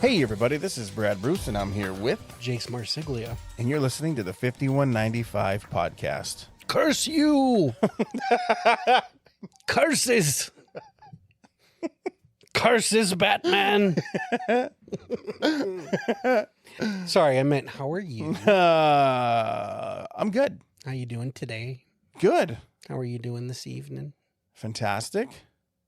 Hey everybody, this is Brad Bruce and I'm here with Jace Marsiglia. and you're listening to the 5195 podcast. Curse you! Curses! Curses, Batman! Sorry, I meant how are you? I'm good. How you doing today? Good. How are you doing this evening? Fantastic.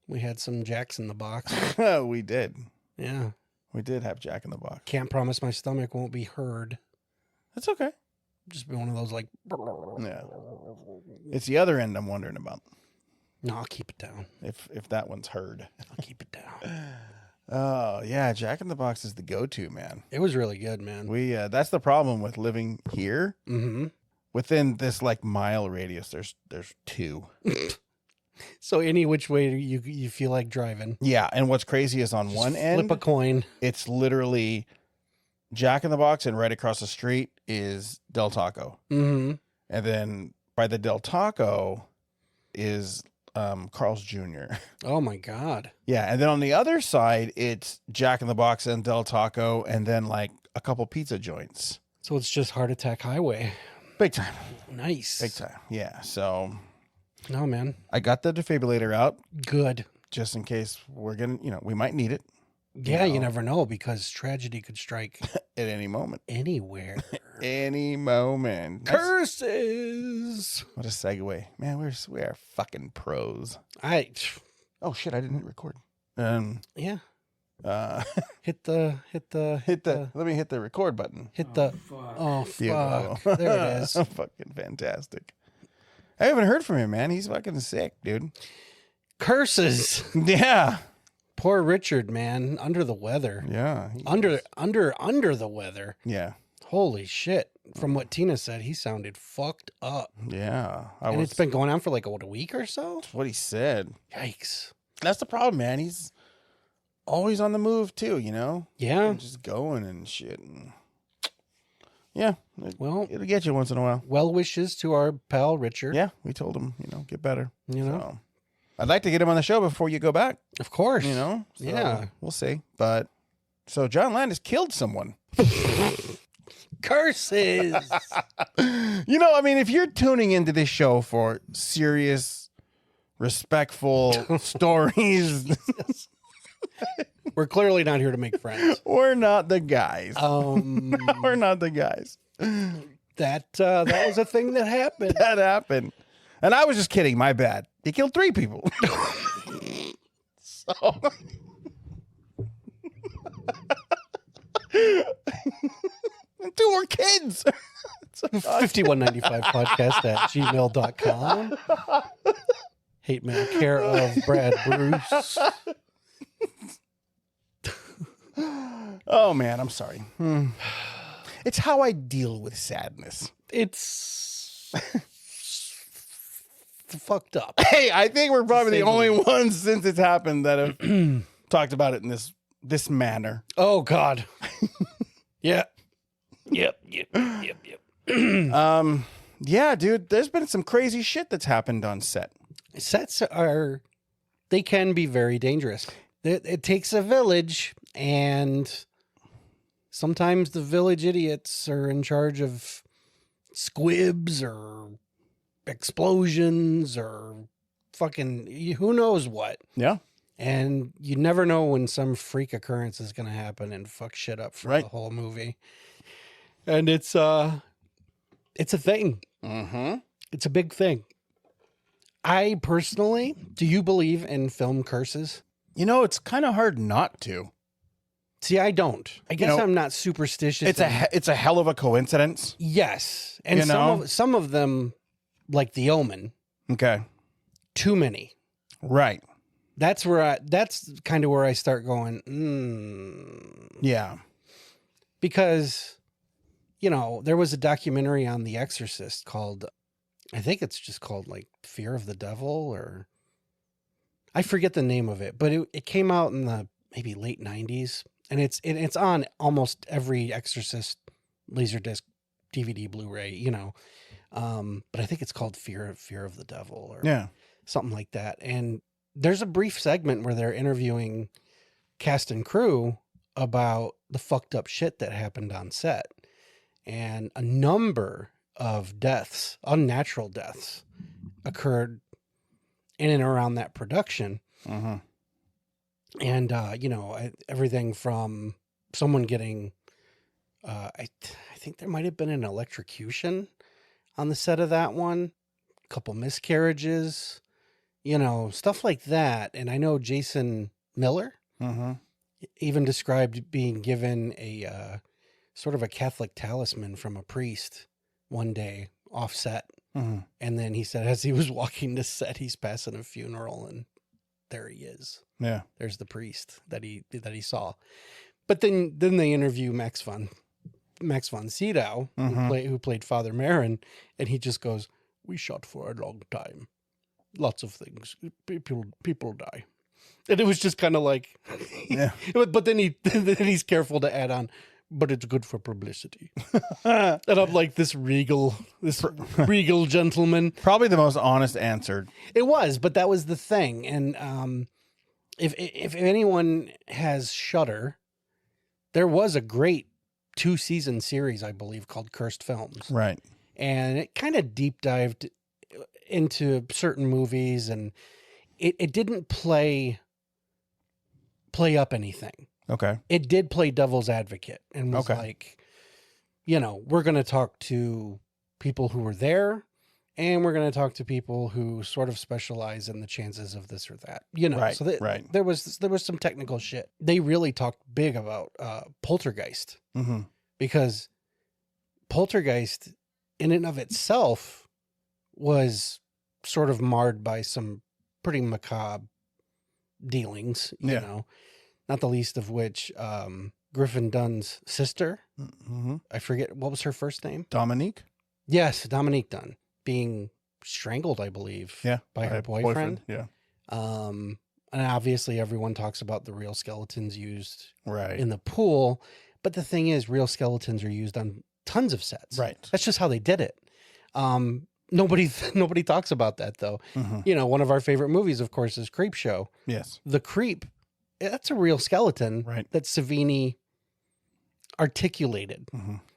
We had some Jacks in the box. We did. Yeah. We did have Jack in the Box. Can't promise my stomach won't be heard. That's okay. Just be one of those like... Yeah. It's the other end I'm wondering about. No, I'll keep it down. If that one's heard. I'll keep it down. Oh, yeah. Jack in the Box is the go-to, man. It was really good, man. That's the problem with living here. Mm-hmm. Within this like mile radius, there's two. So any which way you feel like driving. Yeah, and what's crazy is on one end, flip a coin. it's literally Jack in the Box, and right across the street is Del Taco. Mm-hmm. And then by the Del Taco is Carl's Jr. Oh my God. Yeah, and then on the other side, it's Jack in the Box and Del Taco, and then like a couple pizza joints. So it's just Heart Attack Highway. Big time. Nice. Big time. Yeah, so No, man. I got the defibrillator out Good. just in case we might need it Yeah, know. you never know because tragedy could strike at any moment. anywhere. Any moment. Curses. What a segue. Man, we are fucking pros. Oh shit, I didn't hit record. Yeah. Uh Hit the let me hit the record button. Oh fuck. Beautiful. There it is. Fucking fantastic. I haven't heard from him, man. He's fucking sick, dude. Curses. Yeah. Poor Richard, man. Under the weather. Yeah. Under the weather. Yeah. Holy shit. From what Tina said, he sounded fucked up. Yeah. And it's been going on for like a week or so? That's what he said. Yikes. That's the problem, man. He's always on the move too, you know? Yeah. And just going and shit. And yeah. Well, It'll get you once in a while. well wishes to our pal Richard. Yeah. We told him, get better. You know? So, I'd like to get him on the show before you go back, Of course. So Yeah. We'll see. But so John Landis killed someone. Curses. If you're tuning into this show for serious, respectful stories, We're clearly not here to make friends. we're not the guys. We're not the guys. That was a thing that happened. That happened. And I was just kidding. My bad. He killed 3 people. So. And 2 were kids. 5195podcast at gmail.com. Hate mail care of Brad Bruce. Oh, man. I'm sorry. It's how I deal with sadness. It's fucked up. Hey, I think we're probably the only ones since it's happened that have talked about it in this manner. Oh, God. Yeah. Yep. Yeah, dude, there's been some crazy shit that's happened on set. Sets they can be very dangerous. It takes a village, and sometimes the village idiots are in charge of squibs or explosions or fucking who knows what. Yeah. And you never know when some freak occurrence is going to happen and fuck shit up for the whole movie. And it's a thing. Mm-hmm. It's a big thing. I personally, do you believe in film curses? It's kind of hard not to. See, I don't. I guess I'm not superstitious. It's a hell of a coincidence. Yes. And some of them, like the Omen. Okay. Too many. Right. That's kind of where I start going, Yeah. Because, there was a documentary on the Exorcist called, I think it's just called like Fear of the Devil, or I forget the name of it, but it came out in the maybe late 90s, and it's on almost every Exorcist Laserdisc DVD Blu-ray, but I think it's called Fear of the Devil or something like that. And there's a brief segment where they're interviewing cast and crew about the fucked up shit that happened on set. And a number of deaths, unnatural deaths, occurred in and around that production. Mm-hmm. And, everything from someone getting, I think there might have been an electrocution on the set of that one, a couple miscarriages, stuff like that. And I know Jason Miller even described being given a sort of a Catholic talisman from a priest one day off set. Mm-hmm. And then he said, as he was walking to set, he's passing a funeral, and there he is. Yeah. There's the priest that he saw. But then they interview Max von Sydow, who played Father Marin, and he just goes, "We shot for a long time. Lots of things. People die." And it was just kind of like, yeah. But then he's careful to add on, "But it's good for publicity." And I'm like, this regal gentleman. Probably the most honest answer. It was, but that was the thing. And if anyone has Shudder, there was a great 2-season series, I believe, called Cursed Films. Right. And it kind of deep dived into certain movies, and it didn't play up anything. Okay. It did play devil's advocate and was like, we're going to talk to people who were there, and we're going to talk to people who sort of specialize in the chances of this or that, Right, So there was some technical shit. They really talked big about Poltergeist, because Poltergeist in and of itself was sort of marred by some pretty macabre dealings, you know, not the least of which Griffin Dunn's sister. I forget, what was her first name? Dominique? Yes, Dominique Dunn, being strangled, I believe, by her boyfriend. Yeah. And obviously everyone talks about the real skeletons used Right. in the pool. But the thing is, real skeletons are used on tons of sets. Right. That's just how they did it. Nobody talks about that, though. One of our favorite movies, of course, is Creepshow. Yes. The Creep, that's a real skeleton that Savini articulated.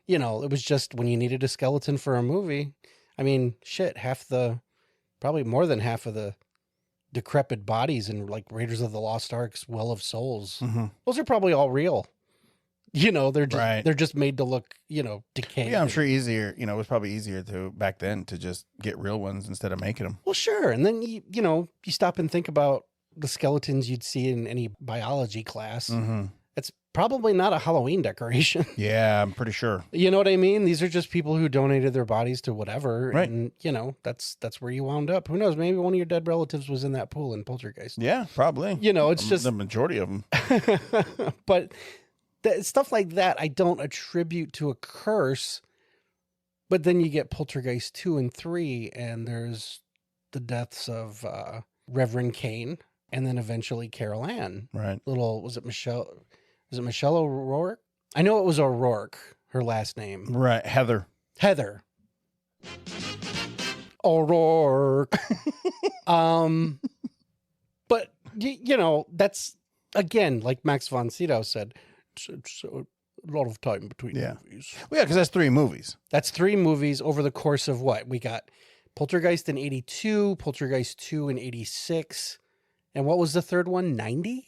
It was just when you needed a skeleton for a movie. I mean, shit, probably more than half of the decrepit bodies in like Raiders of the Lost Ark's Well of Souls, those are probably all real. They're just made to look, decayed. Yeah, I'm sure easier. It was probably easier back then to just get real ones instead of making them. Well, sure. And then you stop and think about the skeletons you'd see in any biology class. It's probably not a Halloween decoration. Yeah, I'm pretty sure. You know what I mean? These are just people who donated their bodies to whatever. Right. And, that's where you wound up. Who knows? Maybe one of your dead relatives was in that pool in Poltergeist. Yeah, probably. It's just the majority of them. But stuff like that, I don't attribute to a curse. But then you get Poltergeist 2 and 3, and there's the deaths of Reverend Kane, and then eventually Carol Ann. Right. Was it Michelle O'Rourke? I know it was O'Rourke, her last name. Right. Heather. O'Rourke. But, that's, again, like Max von Sydow said, it's a lot of time between movies. Well, yeah, because that's 3 movies. That's 3 movies over the course of what? We got Poltergeist in 82, Poltergeist 2 in 86, and what was the third one? 90?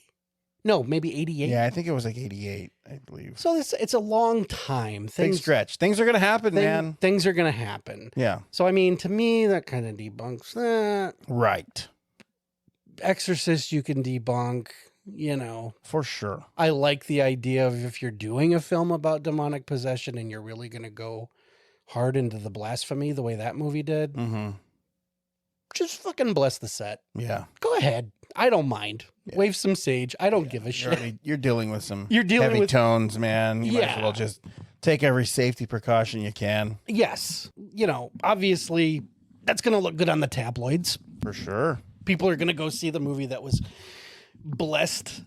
No, maybe 88. Yeah, I think it was like 88, I believe. So it's a long time. Big stretch. Things are going to happen, man. Things are going to happen. Yeah. So, I mean, to me, that kind of debunks that. Right. Exorcist, you can debunk, For sure. I like the idea of if you're doing a film about demonic possession and you're really going to go hard into the blasphemy the way that movie did, just fucking bless the set. Yeah. Go ahead. I don't mind. Yeah. Wave some sage. I don't give a shit. You're dealing with some heavy tones, man. You might as well just take every safety precaution you can. Yes. Obviously, that's going to look good on the tabloids. For sure. People are going to go see the movie that was blessed,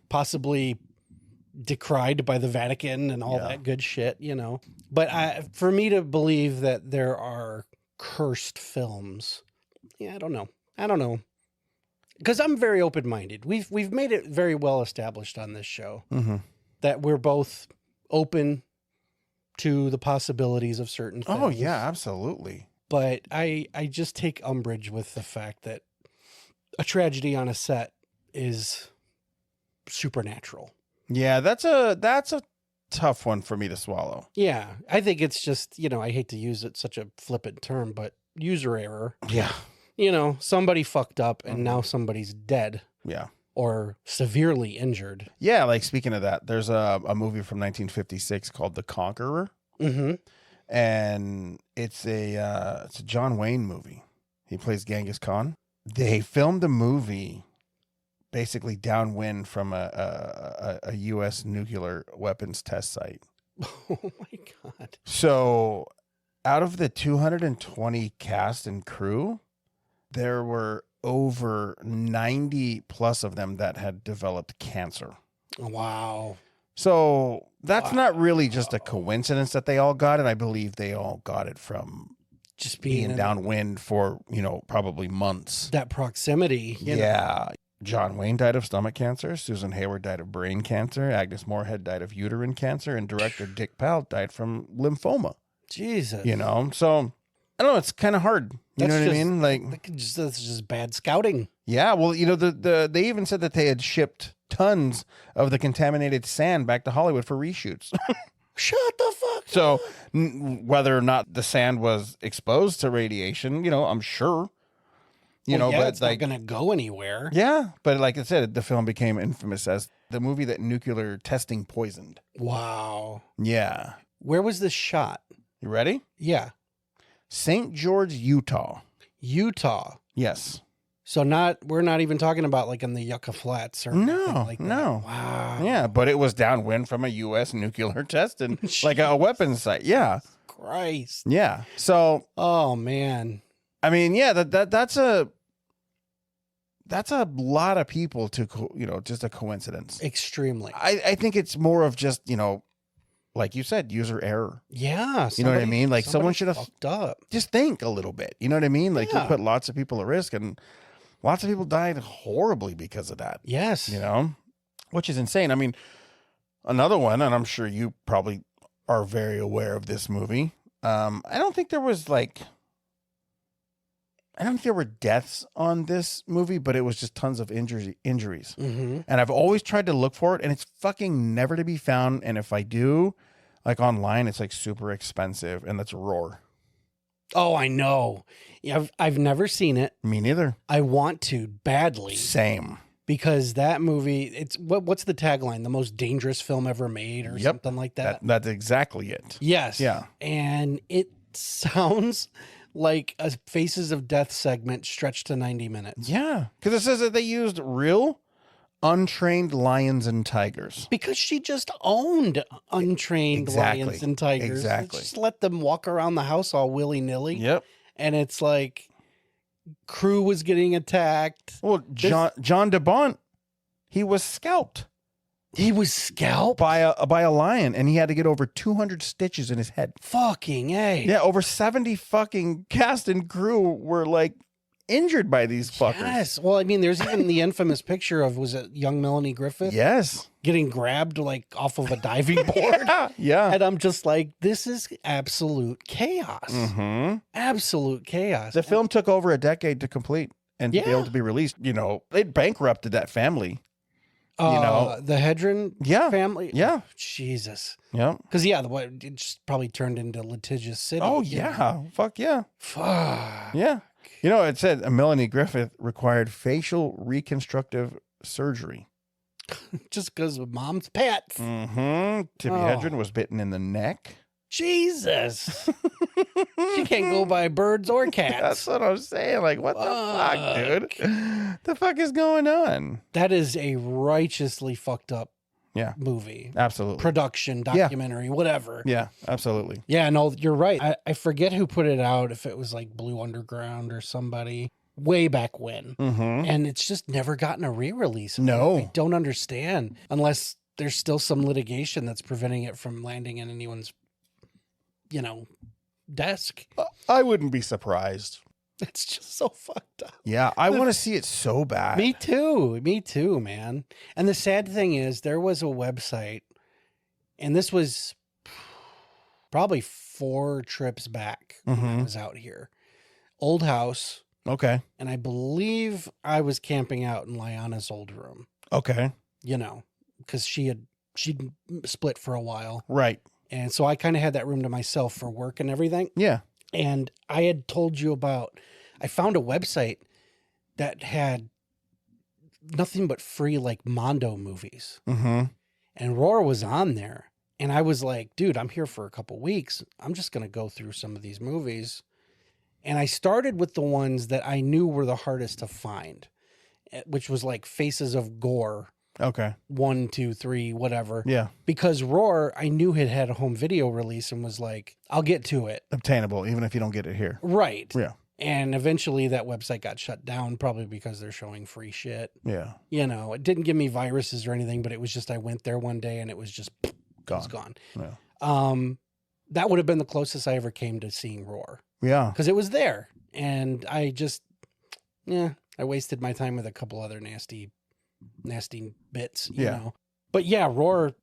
possibly decried by the Vatican and all that good shit, But for me to believe that there are cursed films, I don't know. because I'm very open-minded. We've made it very well established on this show Mm-hmm. that we're both open to the possibilities of certain things. Oh, yeah, absolutely. But I just take umbrage with the fact that a tragedy on a set is supernatural. Yeah, that's a tough one for me to swallow. Yeah, I think it's just, I hate to use it such a flippant term, but user error. Yeah. Somebody fucked up and Mhm. now somebody's dead Yeah. or severely injured. Yeah, like speaking of that, there's a movie from 1956 called The Conqueror. Mm-hmm. And it's a John Wayne movie. He plays Genghis Khan. They filmed a movie basically downwind from a U.S. nuclear weapons test site. Oh my God. So out of the 220 cast and crew, there were over 90 plus of them that had developed cancer. Wow. So that's not really just a coincidence that they all got it. I believe they all got it from Just being downwind for, probably months. that proximity. Yeah. John Wayne died of stomach cancer. Susan Hayward died of brain cancer. Agnes Moorehead died of uterine cancer. And director Dick Powell died from lymphoma. Jesus. So I don't know. It's kind of hard. You know what I mean? Like, that's just bad scouting. yeah. Well, they even said that they had shipped tons of the contaminated sand back to Hollywood for reshoots. Shut the fuck So up. whether or not the sand was exposed to radiation, I'm sure, but it's not going to go anywhere. yeah, but like I said, the film became infamous as the movie that nuclear testing poisoned. Wow. Yeah. Where was this shot? You ready? Yeah. St. George, Utah. Utah. Yes. So we're not even talking about like in the Yucca Flats or anything like that. No. Wow. Yeah, but it was downwind from a U.S. nuclear test and like a weapons site. Yeah. Christ. Yeah. So, Oh man. I mean, yeah, that's a lot of people to, just a coincidence. Extremely. I think it's more of just, like you said, user error. Yeah. You know what I mean? Like someone somebody should have fucked up. just think a little bit. You know what I mean? Like Yeah. you put lots of people at risk and lots of people died horribly because of that, Yes. which is insane. I mean, another one, and I'm sure you probably are very aware of this movie. I don't think there were deaths on this movie, but it was just tons of injuries. Mm-hmm. And I've always tried to look for it, and it's fucking never to be found. And if I do, like online, it's like super expensive, and that's Roar. Oh, I know. Yeah, I've never seen it. Me neither. I want to badly Same. because that movie. It's what's the tagline? The most dangerous film ever made, or Yep. something like that. That's exactly it. Yes. Yeah. And it sounds like a Faces of Death segment stretched to 90 minutes. Yeah. Because it says that they used real untrained lions and tigers. Because she just owned untrained Exactly. lions and tigers. Exactly. Just let them walk around the house all willy-nilly. Yep. And it's like crew was getting attacked. Well, John DeBont, he was scalped He was scalped? by a lion, and he had to get over 200 stitches in his head. Fucking A. Yeah, over 70 fucking cast and crew were like injured by these fuckers. Yes. Well, I mean, there's even the infamous picture of, was it young Melanie Griffith? Yes. Getting grabbed like off of a diving board. Yeah. And I'm just like, this is absolute chaos. Mm-hmm. Absolute chaos. The film took over a decade to complete and to be Yeah. able to be released. It bankrupted that family. The Hedron Yeah. family. Yeah. Jesus. Yeah. Because it just probably turned into litigious city. Oh, you know? yeah. Fuck yeah. Fuck. Yeah. It said Melanie Griffith required facial reconstructive surgery. Just because of mom's pets. Mm-hmm. Tippi Oh. Hedren was bitten in the neck. Jesus. She can't go by birds or cats. That's what I'm saying. Like, what the fuck, dude? The fuck is going on? That is a righteously fucked up Yeah. movie. Absolutely. Production, documentary, whatever. Yeah, absolutely. Yeah, no, you're right. I forget who put it out, if it was like Blue Underground or somebody way back when. Mm-hmm. And it's just never gotten a re-release. No. I don't understand unless there's still some litigation that's preventing it from landing in anyone's, desk. I wouldn't be surprised. It's just so fucked up. Yeah, I want to see it so bad. Me too, man. And the sad thing is, there was a website, and this was probably 4 trips back when I was out here. Old house. Okay. And I believe I was camping out in Liana's old room. Okay. You know, because she'd split for a while. Right. And so I kind of had that room to myself for work and everything. Yeah. And I had told you about, I found a website that had nothing but free like Mondo movies. Mm-hmm. And Roar was on there. And I was like, dude, I'm here for a couple weeks. I'm just going to go through some of these movies. And I started with the ones that I knew were the hardest to find, which was like Faces of Gore. Okay. 1, 2, 3, whatever. Yeah. Because Roar, I knew it had a home video release and was like, I'll get to it. Obtainable, even if you don't get it here. Right. Yeah. And eventually that website got shut down, probably because they're showing free shit. Yeah. You know, it didn't give me viruses or anything, but it was just, I went there one day and it was just Gone. It was gone. Yeah. That would have been the closest I ever came to seeing Roar. Yeah. Because it was there. And I just, I wasted my time with a couple other nasty bits, you know. But yeah, Roar,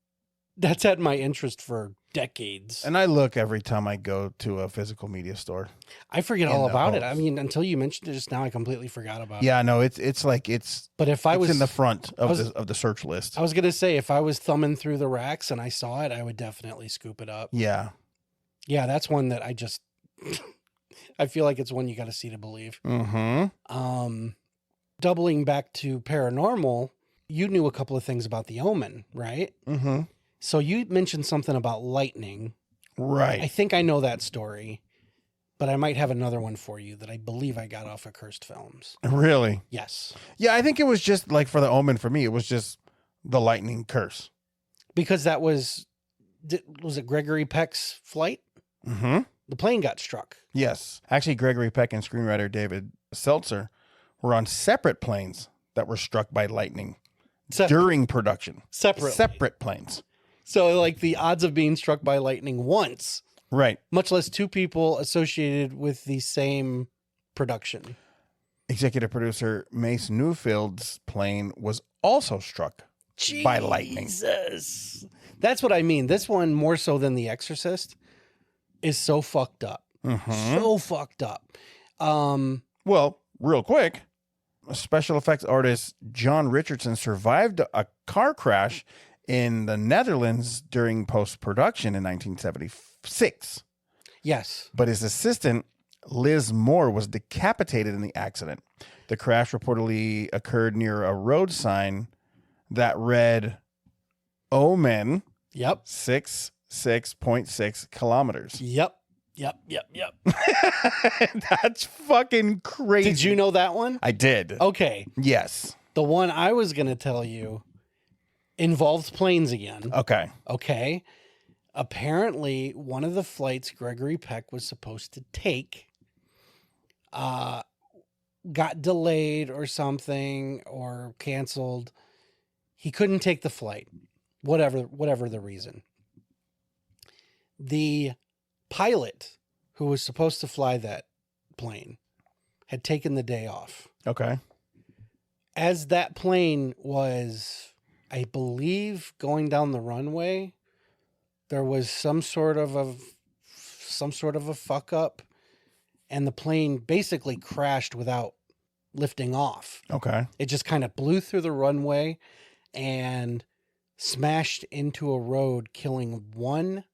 that's had my interest for decades. And I look every time I go to a physical media store. I forget all about it. I mean, until you mentioned it just now, I completely forgot about it. Yeah, no, it's like But if I was in the front of the search list. I was gonna say, if I was thumbing through the racks and I saw it, I would definitely scoop it up. Yeah. Yeah, that's one that I just I feel like it's one you got to see to believe. Mm-hmm. Doubling back to paranormal, you knew a couple of things about the Omen, right? Mm-hmm. So you mentioned something about lightning. Right. I think I know that story, but I might have another one for you that I believe I got off of Cursed Films. Really? Yes. Yeah, I think it was just like for the Omen for me, it was just the lightning curse. Because that was it Gregory Peck's flight? Mm-hmm. The plane got struck. Yes. Actually, Gregory Peck and screenwriter David Seltzer were on separate planes that were struck by lightning during production. Separate planes. So like the odds of being struck by lightning once. Right. Much less 2 people associated with the same production. Executive producer Mace Newfield's plane was also struck by lightning. Jesus. That's what I mean. This one, more so than The Exorcist, is so fucked up. Mm-hmm. So fucked up. Well, real quick, special effects artist John Richardson survived a car crash in the Netherlands during post-production in 1976. Yes. But his assistant, Liz Moore, was decapitated in the accident. The crash reportedly occurred near a road sign that read Omen. Yep. 6.6 kilometers. Yep. That's fucking crazy. Did you know that one? I did. Okay. Yes. The one I was going to tell you involved planes again. Okay. Apparently, one of the flights Gregory Peck was supposed to take got delayed or something or canceled. He couldn't take the flight, whatever the reason. The pilot who was supposed to fly that plane had taken the day off. Okay. As that plane was, I believe, going down the runway, there was some sort of a fuck up, and the plane basically crashed without lifting off. Okay. It just kind of blew through the runway and smashed into a road, killing one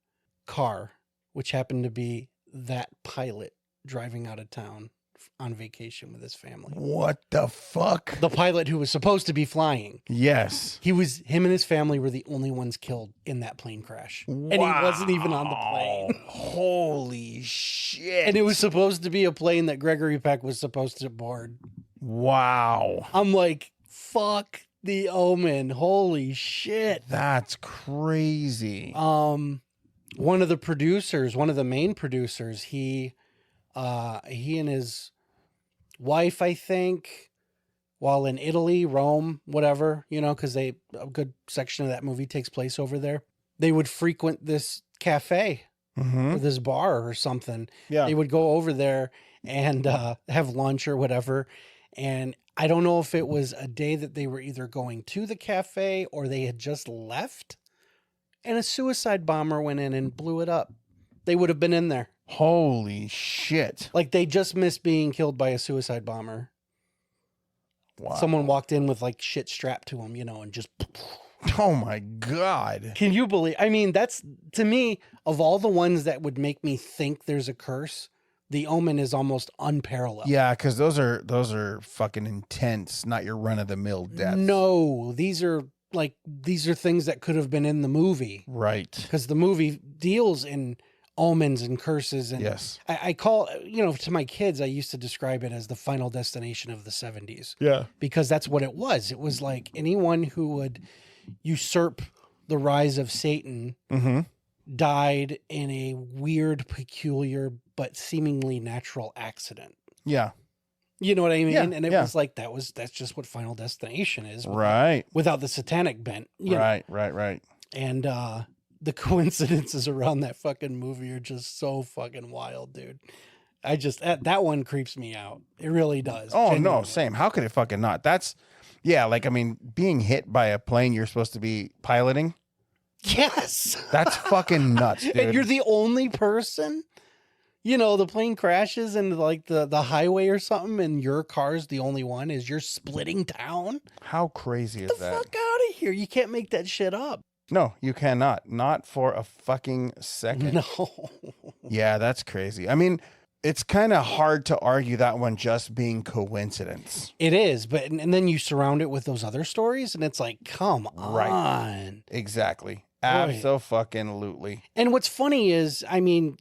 car, which happened to be that pilot driving out of town on vacation with his family. What the fuck? The pilot who was supposed to be flying. Yes. Him and his family were the only ones killed in that plane crash. Wow. And he wasn't even on the plane. Holy shit. And it was supposed to be a plane that Gregory Peck was supposed to board. Wow. I'm like, fuck the Omen. Holy shit. That's crazy. One of the main producers, he and his wife, I think, while in Italy, Rome, whatever, because a good section of that movie takes place over there. They would frequent this cafe or this bar or something. Yeah. They would go over there and have lunch or whatever. And I don't know if it was a day that they were either going to the cafe or they had just left, and a suicide bomber went in and blew it up. They would have been in there. Holy shit. Like, they just missed being killed by a suicide bomber. Wow. Someone walked in with like shit strapped to them, and just... Oh my God. Can you believe? I mean, that's, to me, of all the ones that would make me think there's a curse, the Omen is almost unparalleled. Yeah, because those are fucking intense, not your run of the mill deaths. No, these are things that could have been in the movie. Right. Because the movie deals in omens and curses. And yes. I call, to my kids, I used to describe it as the Final Destination of the 70s. Yeah. Because that's what it was. It was like anyone who would usurp the rise of Satan died in a weird, peculiar, but seemingly natural accident. Yeah. You know what I mean? Yeah, And it was like, that's just what Final Destination is. Right. Without the satanic bent. Right. And the coincidences around that fucking movie are just so fucking wild, dude. That one creeps me out. It really does. Oh, genuinely. no, same. How could it fucking not? That's, yeah, like, I mean, being hit by a plane you're supposed to be piloting. Yes. That's fucking nuts, dude. And you're the only person? The plane crashes into like the highway or something, and your car's the only one as you're splitting town? How crazy is Get the that? fuck out of here. You can't make that shit up. No, you cannot. Not for a fucking second. No. Yeah, that's crazy. I mean, it's kind of hard to argue that one just being coincidence. It is, but and then you surround it with those other stories, and it's like, come on. Exactly. Abso-fucking-lutely. And what's funny is, I mean,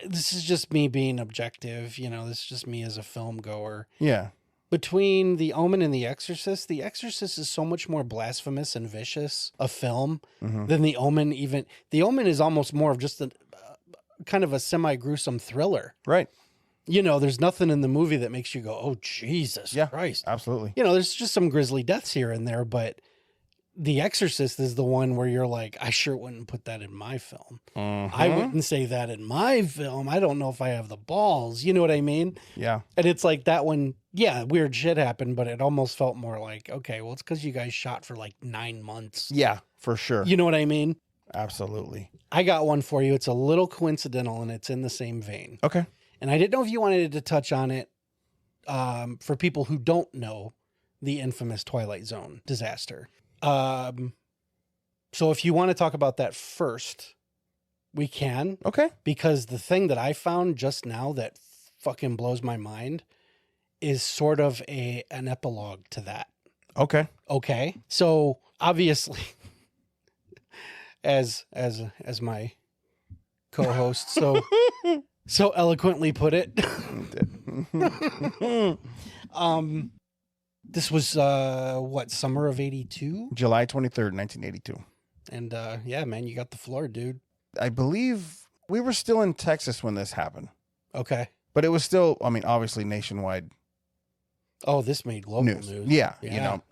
this is just me being objective. This is just me as a film goer. Yeah. Between The Omen and The Exorcist is so much more blasphemous and vicious a film than The Omen. Even The Omen is almost more of just a kind of a semi-gruesome thriller. Right. There's nothing in the movie that makes you go, oh, Jesus Christ. Absolutely. There's just some grisly deaths here and there, but The Exorcist is the one where you're like, I sure wouldn't put that in my film. I wouldn't say that in my film. I don't know if I have the balls. You know what I mean? Yeah. And it's like that one, yeah, weird shit happened, but it almost felt more like, okay, well, it's because you guys shot for like 9 months. Yeah, for sure. You know what I mean? Absolutely. I got one for you. It's a little coincidental and it's in the same vein. Okay. And I didn't know if you wanted to touch on it for people who don't know the infamous Twilight Zone disaster. So if you want to talk about that first, we can. Okay. Because the thing that I found just now that fucking blows my mind is sort of an epilogue to that. Okay. Okay. So obviously, as my co-host so eloquently put it, this was summer of 82? July 23rd, 1982. And yeah, man, you got the floor, dude. I believe we were still in Texas when this happened. Okay. But it was still, I mean, obviously nationwide Oh, this made global news. Yeah,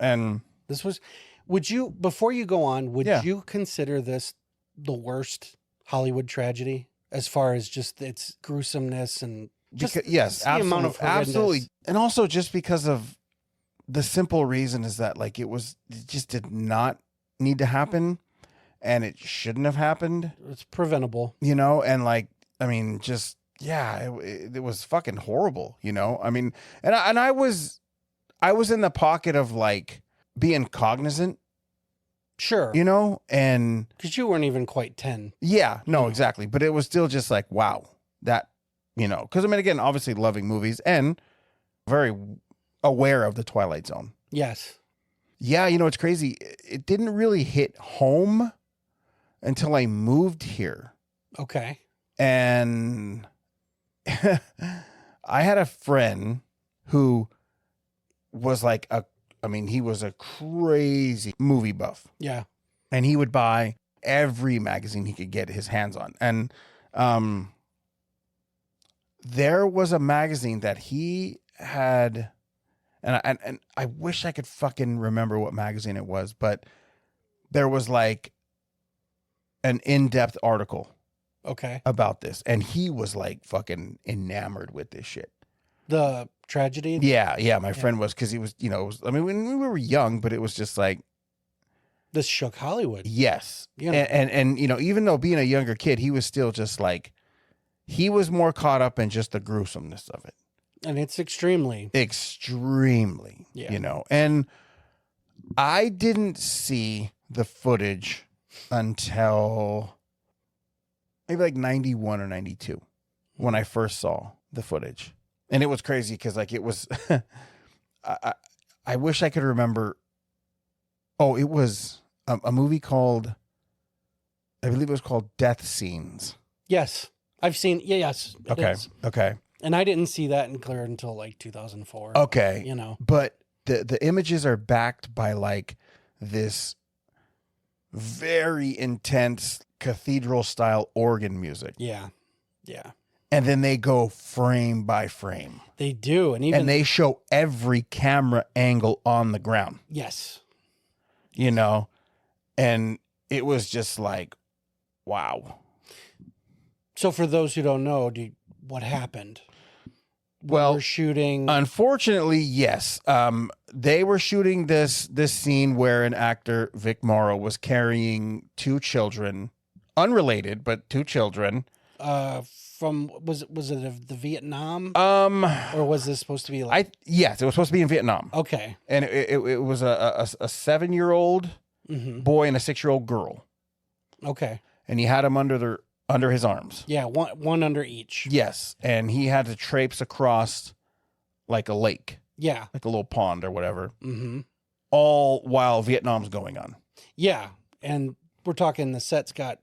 and this was, before you go on, would Yeah. you consider this the worst Hollywood tragedy as far as just its gruesomeness and just yes, the amount of horrendous- absolutely. And also just because of the simple reason is that like it just did not need to happen and it shouldn't have happened, It's preventable. and like, I mean, just, yeah, it was fucking horrible, I mean, and I was in the pocket of like being cognizant, Sure. and Because you weren't even quite 10. yeah, no, exactly. But it was still just like, wow, that, because I mean, again, obviously loving movies and very aware of the Twilight Zone. Yes. Yeah, it's crazy. It didn't really hit home until I moved here. Okay. And I had a friend who was like he was a crazy movie buff. Yeah. And he would buy every magazine he could get his hands on. And there was a magazine that he had, and I wish I could fucking remember what magazine it was, but there was like an in-depth article Okay. about this, and he was like fucking enamored with this shit. The tragedy? Yeah. My friend was, because he was, I mean, when we were young, but it was just like, This shook Hollywood. yes. You know. And even though being a younger kid, he was still just like, he was more caught up in just the gruesomeness of it. And it's extremely. Yeah. And I didn't see the footage until maybe like 91 or 92 when I first saw the footage. And it was crazy because like it was, I wish I could remember. Oh, it was a movie called, I believe it was called Death Scenes. Yes. I've seen, yes. Okay. And I didn't see that in clear until like 2004. Okay. But the images are backed by like this very intense cathedral style organ music. Yeah. And then they go frame by frame. They do. And they show every camera angle on the ground. Yes. And it was just like, wow. So for those who don't know, what happened? Well, we're shooting. Unfortunately, yes. They were shooting this scene where an actor, Vic Morrow, was carrying two children, unrelated, but two children. From was it the Vietnam? Or was this supposed to be like? Yes, it was supposed to be in Vietnam. Okay. And it was a 7-year-old boy and a 6-year-old girl. Okay. And he had them under his arms. Yeah, one under each. Yes, and he had to traipse across like a lake. Yeah. Like a little pond or whatever. Mm-hmm. All while Vietnam's going on. Yeah, and we're talking the set's got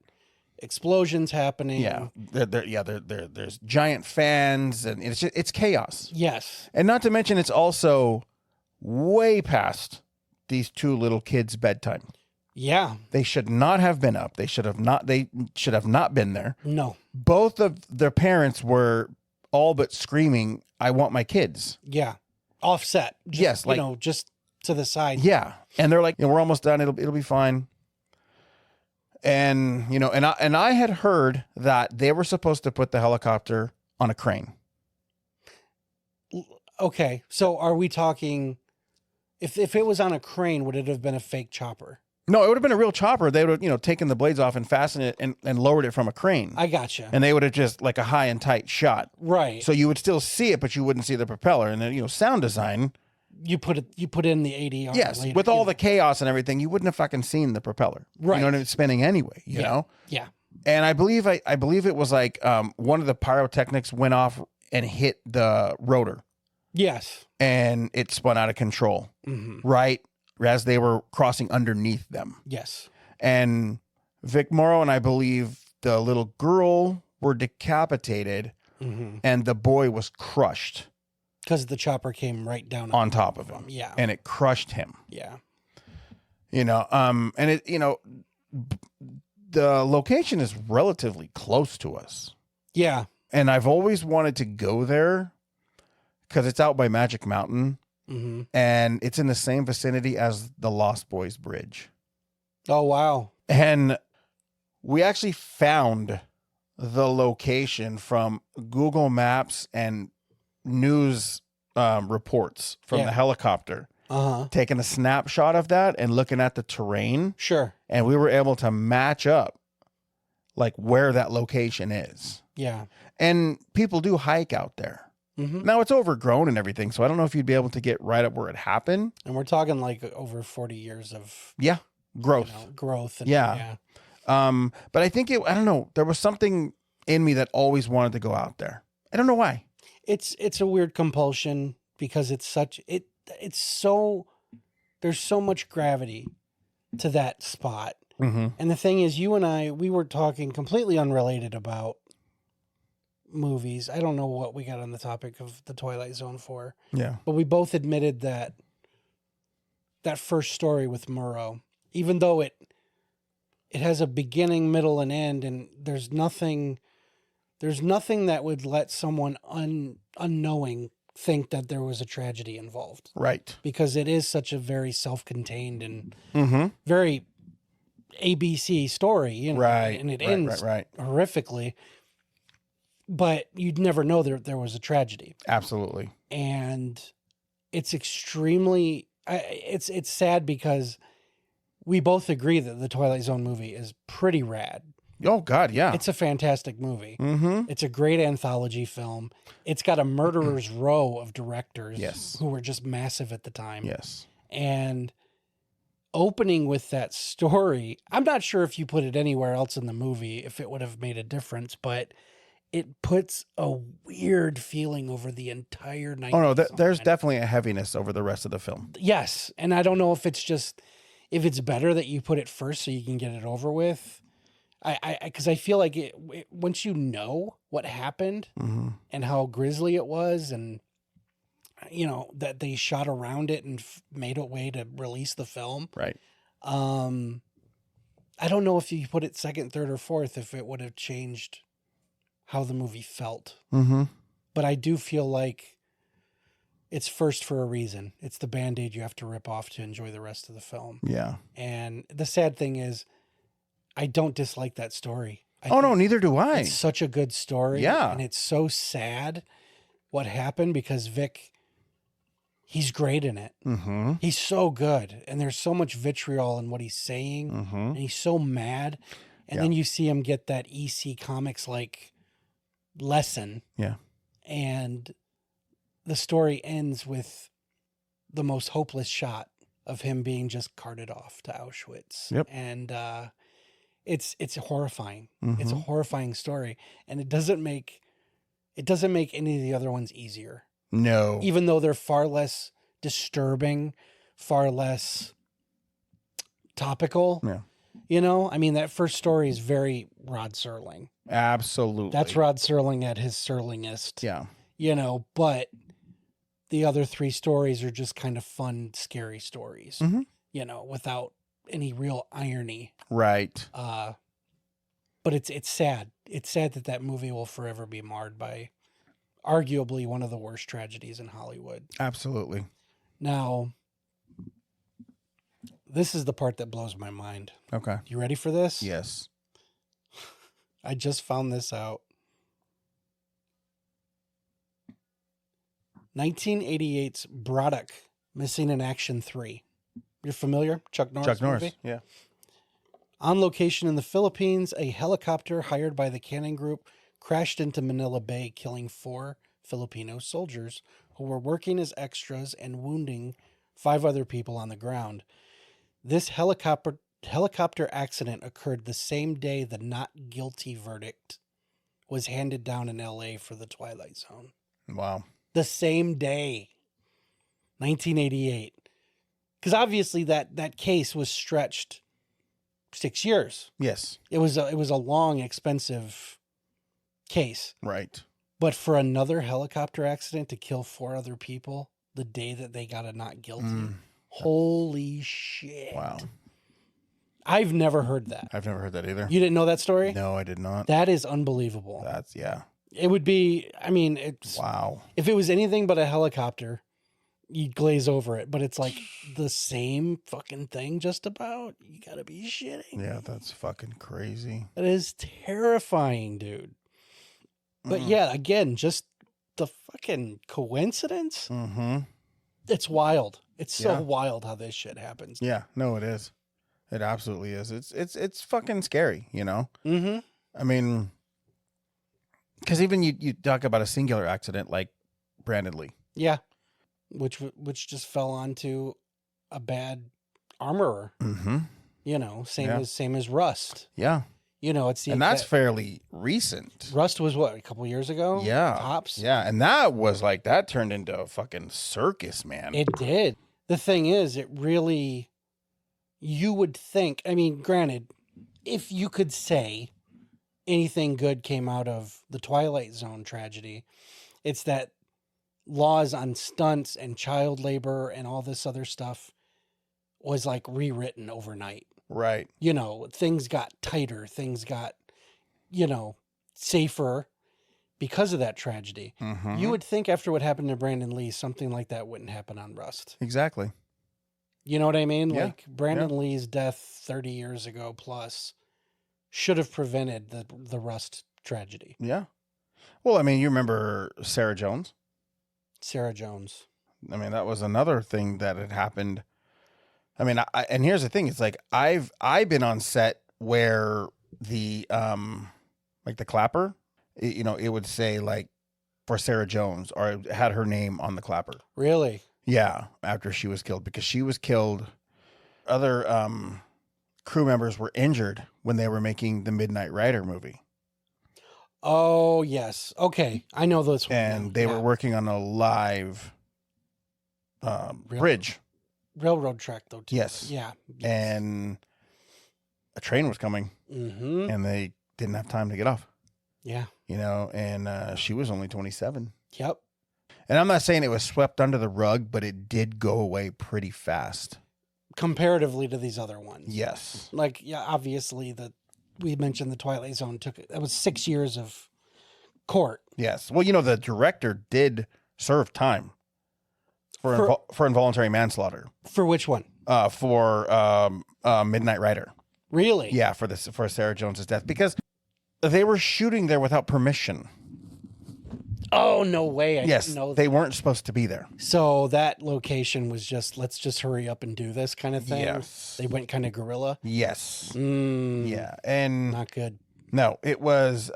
explosions happening. Yeah, there's giant fans, and it's chaos. Yes. And not to mention, it's also way past these two little kids' bedtime. Yeah. They should not have been up. They should have not been there. No. Both of their parents were all but screaming, "I want my kids." Yeah. Offset. Yes. Just to the side. Yeah. And they're like, we're almost done. It'll be fine. And, and I had heard that they were supposed to put the helicopter on a crane. Okay. So are we talking, if it was on a crane, would it have been a fake chopper? No, it would have been a real chopper. They would have, taken the blades off and fastened it and lowered it from a crane. I gotcha. And they would have just like a high and tight shot. Right. So you would still see it, but you wouldn't see the propeller. And then, sound design. You put in the ADR. Yes. later, With all the chaos and everything, you wouldn't have fucking seen the propeller. Right. You know what I mean? Spinning anyway, you know? Yeah. And I believe it was like one of the pyrotechnics went off and hit the rotor. Yes. And it spun out of control. Mm-hmm. Right as they were crossing underneath them. Yes. And Vic Morrow and I believe the little girl were decapitated, and the boy was crushed. Because the chopper came right down on top of him. Yeah. And it crushed him. Yeah. And it, the location is relatively close to us. Yeah. And I've always wanted to go there because it's out by Magic Mountain. Mm-hmm. And it's in the same vicinity as the Lost Boys Bridge. Oh, wow. And we actually found the location from Google Maps and news reports from the helicopter. Taking a snapshot of that and looking at the terrain. Sure. And we were able to match up like where that location is. Yeah. And people do hike out there. Mm-hmm. Now it's overgrown and everything, so I don't know if you'd be able to get right up where it happened. And we're talking like over 40 years of growth. Growth. And, yeah. But I think I don't know. There was something in me that always wanted to go out there. I don't know why. It's a weird compulsion because it's so there's so much gravity to that spot. Mm-hmm. And the thing is, you and I, we were talking completely unrelated about movies. I don't know what we got on the topic of the Twilight Zone for. Yeah. But we both admitted that first story with Murrow, even though it has a beginning, middle, and end, and there's nothing that would let someone unknowing think that there was a tragedy involved. Right. Because it is such a very self-contained and very ABC story, you know, Right. and it right, ends right. horrifically, but you'd never know there was a tragedy. Absolutely. And it's extremely, it's sad because we both agree that the Twilight Zone movie is pretty rad. Oh God, yeah. It's a fantastic movie. Mm-hmm. It's a great anthology film. It's got a murderer's row of directors Yes. who were just massive at the time. Yes. And opening with that story, I'm not sure if you put it anywhere else in the movie, if it would have made a difference, but it puts a weird feeling over the entire night. Oh no, there's definitely a heaviness over the rest of the film. Yes. And I don't know if it's just, if it's better that you put it first so you can get it over with. Because I feel like once you know what happened Mm-hmm. and how grisly it was, and you know that they shot around it and made a way to release the film. Right. I don't know if you put it second, third, or fourth, if it would have changed how the movie felt. Mm-hmm. But I do feel like it's first for a reason. It's the Band-Aid you have to rip off to enjoy the rest of the film. Yeah. And the sad thing is, I don't dislike that story. No, neither do I. It's such a good story. Yeah. And it's so sad what happened because Vic, he's great in it. Mm-hmm. He's so good. And there's so much vitriol in what he's saying. Mm-hmm. And he's so mad. And then you see him get that EC Comics like lesson. Yeah. And the story ends with the most hopeless shot of him being just carted off to Auschwitz. Yep. And it's horrifying. Mm-hmm. It's a horrifying story, and it doesn't make any of the other ones easier. No. Even though they're far less disturbing, far less topical. Yeah. You know, I mean, that first story is very Rod Serling. Absolutely. That's Rod Serling at his Serlingest. Yeah. You know, but the other three stories are just kind of fun, scary stories, Mm-hmm. you know, without any real irony. Right. But it's sad. It's sad that movie will forever be marred by arguably one of the worst tragedies in Hollywood. Absolutely. Now, this is the part that blows my mind. Okay. You ready for this? Yes. I just found this out. 1988's Braddock, Missing in Action 3. You're familiar? Chuck Norris movie? Yeah. On location in the Philippines, a helicopter hired by the Cannon Group crashed into Manila Bay, killing 4 Filipino soldiers who were working as extras and wounding 5 other people on the ground. This helicopter accident occurred the same day the not guilty verdict was handed down in LA for the Twilight Zone. Wow. The same day, 1988. Because obviously that case was stretched 6 years. Yes. It was a long, expensive case. Right. But for another helicopter accident to kill 4 other people the day that they got a not guilty, holy shit! Wow. I've never heard that. I've never heard that either. You didn't know that story? No, I did not. That is unbelievable. That's yeah. It would be. I mean, it's Wow. If it was anything but a helicopter, you'd glaze over it. But it's like the same fucking thing, just about. You gotta be shitting. Yeah, that's fucking crazy. That is terrifying, dude. But yeah, again, just the fucking coincidence. Mm-hmm. It's wild. It's so wild how this shit happens. Yeah, no, it is. It absolutely is. It's fucking scary, you know? Mm-hmm. I mean, because even you talk about a singular accident like Brandon Lee. Yeah. Which just fell onto a bad armorer. Mm-hmm. You know, same as Rust. Yeah. You know, it's and that's fairly recent. Rust was what, a couple years ago? Yeah. Tops? Yeah. And that turned into a fucking circus, man. It did. The thing is, it really, you would think, I mean, granted, if you could say anything good came out of the Twilight Zone tragedy, it's that laws on stunts and child labor and all this other stuff was like rewritten overnight. Right. You know, things got tighter, things got, you know, safer because of that tragedy. Mm-hmm. You would think after what happened to Brandon Lee, something like that wouldn't happen on Rust. Exactly. You know what I mean? Yeah. Like Brandon Lee's death 30 years ago plus should have prevented the Rust tragedy. Yeah. Well, I mean, you remember Sarah Jones? Sarah Jones. I mean, that was another thing that had happened. I mean, and here's the thing: it's like I've been on set where the like the clapper, it would say like for Sarah Jones, or it had her name on the clapper. Really? Yeah, after she was killed, because she was killed. Other crew members were injured when they were making the Midnight Rider movie. Oh, yes. Okay. I know those ones. And they were working on a live bridge. Railroad track, though, too. Yes. Yeah. Yes. And a train was coming. Mm-hmm. And they didn't have time to get off. Yeah. And she was only 27. Yep. And I'm not saying it was swept under the rug, but it did go away pretty fast. Comparatively to these other ones. Yes. Like, yeah, obviously, we mentioned the Twilight Zone that was 6 years of court. Yes. Well, the director did serve time for involuntary manslaughter. For which one? For Midnight Rider. Really? Yeah, for Sarah Jones's death, because they were shooting there without permission. Oh, no way. I Yes, didn't know they weren't supposed to be there. So that location was just, let's just hurry up and do this kind of thing. Yes. They went kind of guerrilla. Yes. Mm, Yeah. And not good. no, it was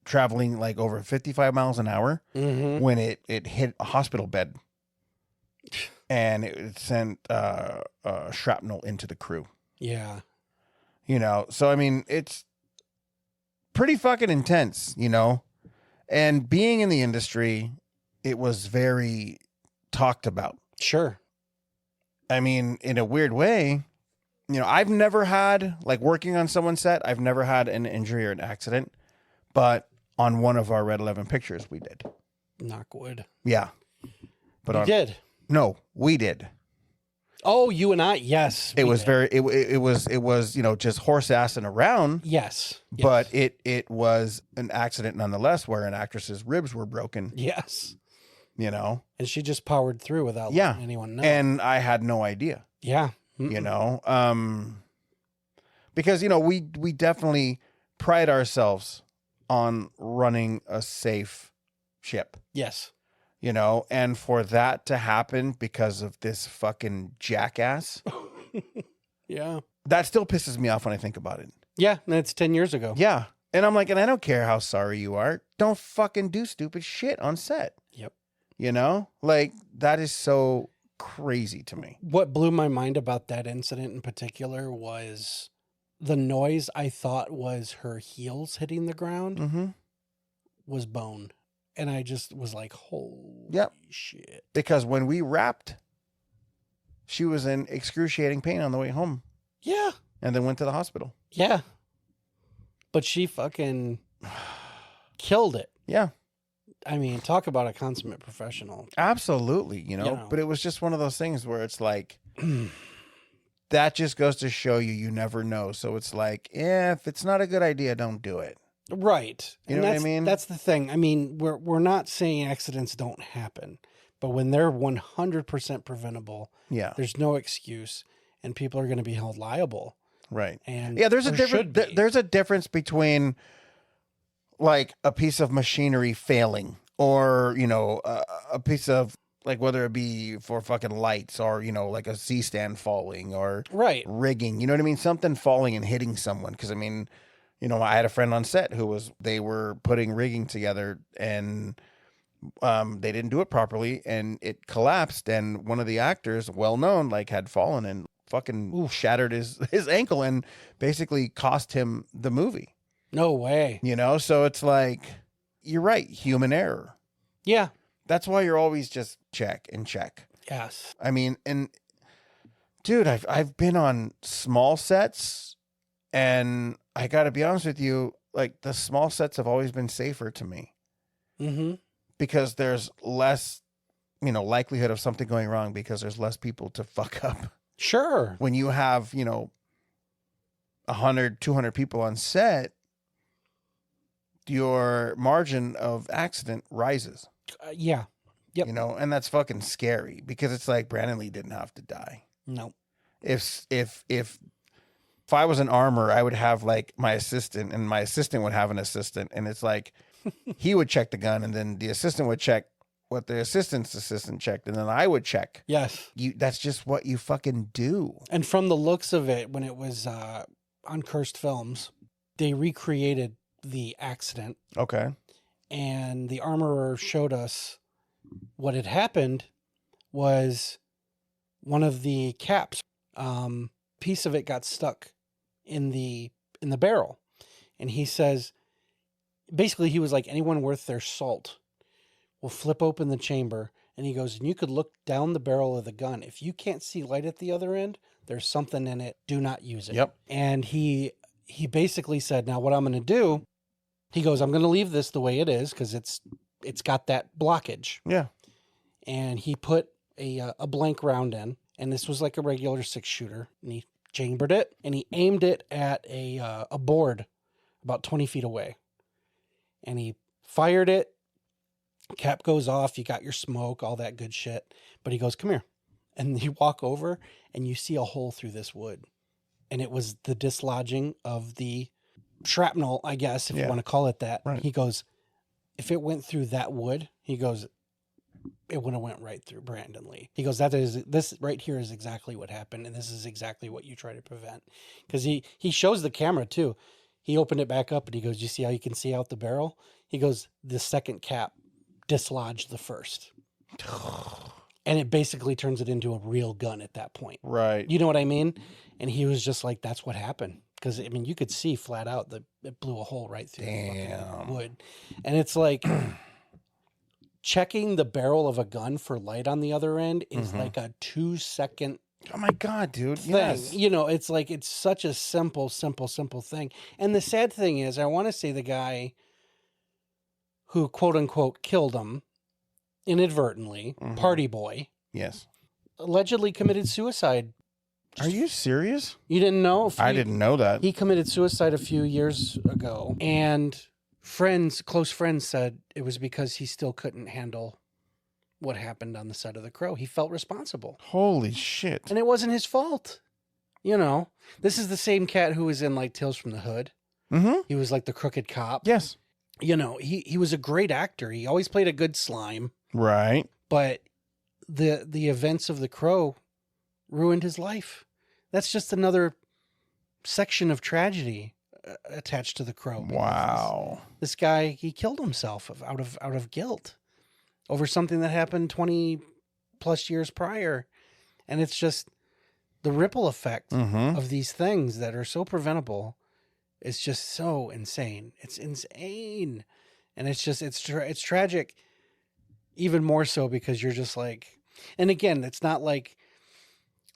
traveling like over 55 miles an hour when it hit a hospital bed. And it sent shrapnel into the crew. Yeah. So I mean, it's pretty fucking intense, And being in the industry, it was very talked about. Sure. I mean, in a weird way, I've never had, like working on someone's set, I've never had an injury or an accident, but on one of our Red 11 pictures, we did. Knock wood. Yeah. But you did? No, we did. Oh, you and I? Yes. It was just horse assing around. Yes. But it was an accident nonetheless, where an actress's ribs were broken. Yes. And she just powered through without letting anyone know. And I had no idea. Yeah. Because we definitely pride ourselves on running a safe ship. Yes. And for that to happen because of this fucking jackass. Yeah. That still pisses me off when I think about it. Yeah, that's 10 years ago. Yeah. And I'm like, and I don't care how sorry you are. Don't fucking do stupid shit on set. Yep. Like, that is so crazy to me. What blew my mind about that incident in particular was the noise I thought was her heels hitting the ground was bone. And I just was like, holy shit. Because when we wrapped, she was in excruciating pain on the way home. Yeah. And then went to the hospital. Yeah. But she fucking killed it. Yeah. I mean, talk about a consummate professional. Absolutely, But it was just one of those things where it's like, that just goes to show you never know. So it's like, if it's not a good idea, don't do it. Right. You know what I mean? That's the thing. I mean, we're not saying accidents don't happen, but when they're 100% preventable, there's no excuse, and people are going to be held liable. Right. And there's a difference between like a piece of machinery failing, or a piece of, like, whether it be for fucking lights, or like a C-stand falling, or rigging. You know what I mean? Something falling and hitting someone. Because I mean, I had a friend on set they were putting rigging together, and they didn't do it properly, and it collapsed, and one of the actors, well known, like, had fallen and fucking shattered his ankle, and basically cost him the movie. No way. So it's like, you're right, human error. Yeah. That's why you're always just check and check. Yes. I mean, and dude, I've been on small sets, and I got to be honest with you, like, the small sets have always been safer to me. Because there's less, likelihood of something going wrong, because there's less people to fuck up. Sure. When you have, 100, 200 people on set, your margin of accident rises. Yeah. Yep. You know, and that's fucking scary because it's like Brandon Lee didn't have to die. No. If I was an armor, I would have like my assistant, and my assistant would have an assistant, and it's like he would check the gun, and then the assistant would check what the assistant's assistant checked, and then I would check. Yes. That's just what you fucking do. And from the looks of it, when it was on Cursed Films, they recreated the accident. Okay. And the armorer showed us what had happened was one of the caps, piece of it got stuck in the barrel. And he says, basically he was like, anyone worth their salt will flip open the chamber. And he goes, and you could look down the barrel of the gun. If you can't see light at the other end, there's something in it. Do not use it. Yep. And he basically said, now what I'm going to do, he goes, I'm going to leave this the way it is because it's got that blockage. Yeah. And he put a blank round in, and this was like a regular 6-shooter, and he chambered it, and he aimed it at a board about 20 feet away. And he fired it. Cap goes off. You got your smoke, all that good shit. But he goes, come here. And you walk over, and you see a hole through this wood. And it was the dislodging of the shrapnel, I guess, if you want to call it that. Right. He goes, if it went through that wood, he goes, it would have went right through Brandon Lee. He goes, this right here is exactly what happened. And this is exactly what you try to prevent. Because he shows the camera too. He opened it back up and he goes, you see how you can see out the barrel? He goes, the second cap dislodged the first. And it basically turns it into a real gun at that point. Right. You know what I mean? And he was just like, that's what happened. Because, I mean, you could see flat out that it blew a hole right through the fucking wood. And it's like, checking the barrel of a gun for light on the other end is like a 2-second Oh my God, dude. thing. Yes. You know, it's like, it's such a simple thing. And the sad thing is, I want to say the guy who, quote unquote, killed him inadvertently, Party Boy, Yes. allegedly committed suicide. Are you serious? You didn't know? I didn't know that. He committed suicide a few years ago. And close friends said it was because he still couldn't handle what happened on the set of The Crow. He felt responsible. Holy shit. And it wasn't his fault. You know, this is the same cat who was in like Tales from the Hood. Mm-hmm. He was like the crooked cop. Yes. You know, he was a great actor. He always played a good slime. Right. But the events of The Crow ruined his life. That's just another section of tragedy attached to The Crow. Wow. This guy, he killed himself out of guilt over something that happened 20 plus years prior. And it's just the ripple effect of these things that are so preventable. It's just so insane. It's insane. And it's just, it's tragic even more so because you're just like, and again, it's not like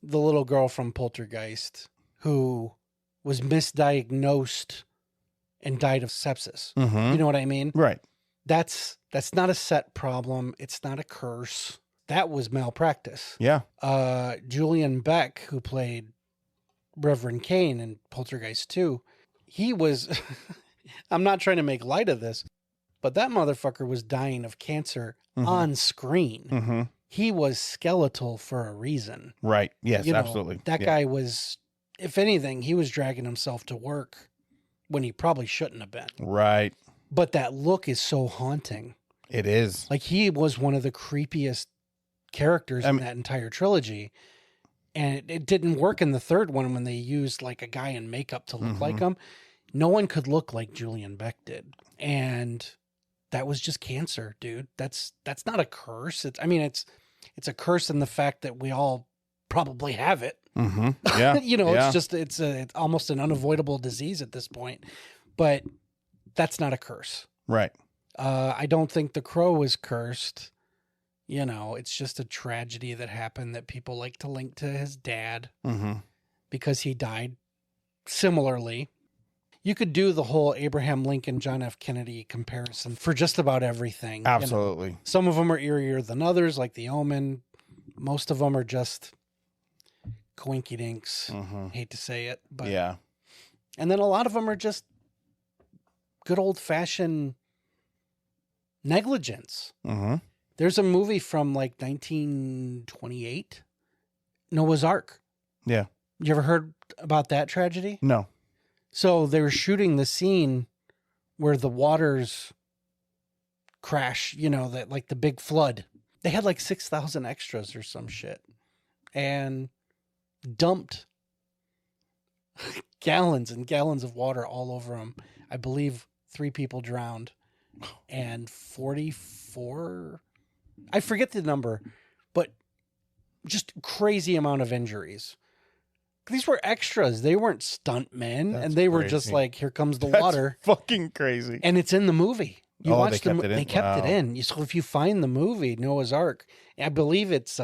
the little girl from Poltergeist who was misdiagnosed and died of sepsis. You know what I mean? Right. That's not a set problem. It's not a curse. That was malpractice. Yeah. Julian Beck, who played Reverend Kane in Poltergeist 2, he was, I'm not trying to make light of this, but that motherfucker was dying of cancer on screen. He was skeletal for a reason. Right. Yes, You know, absolutely. That Yeah. guy was, if anything, he was dragging himself to work when he probably shouldn't have been. Right. But that look is so haunting. It is. Like, he was one of the creepiest characters in that entire trilogy. And it didn't work in the third one when they used like a guy in makeup to look like him. No one could look like Julian Beck did. And that was just cancer, dude. That's not a curse. It's a curse in the fact that we all probably have it. Yeah. You know, Yeah. it's almost an unavoidable disease at this point. But that's not a curse. Right. I don't think The Crow was cursed. You know, it's just a tragedy that happened that people like to link to his dad because he died similarly. You could do the whole Abraham Lincoln, John F. Kennedy comparison for just about everything. Absolutely. You know, some of them are eerier than others, like the Omen. Most of them are just coinky dinks. Hate to say it, but yeah. And then a lot of them are just good old fashioned negligence. There's a movie from like 1928, Noah's Ark. Yeah. You ever heard about that tragedy? No. So they were shooting the scene where the waters crash, that like the big flood. They had like 6,000 extras or some shit and dumped gallons and gallons of water all over them. I believe 3 people drowned and 44, I forget the number, but just crazy amount of injuries. These were extras. They weren't stuntmen. That's And they were crazy. just like, here comes the That's water. fucking crazy. And it's in the movie. You Oh, watch they kept it in? They kept it Wow. in. So if you find the movie, Noah's Ark, I believe it's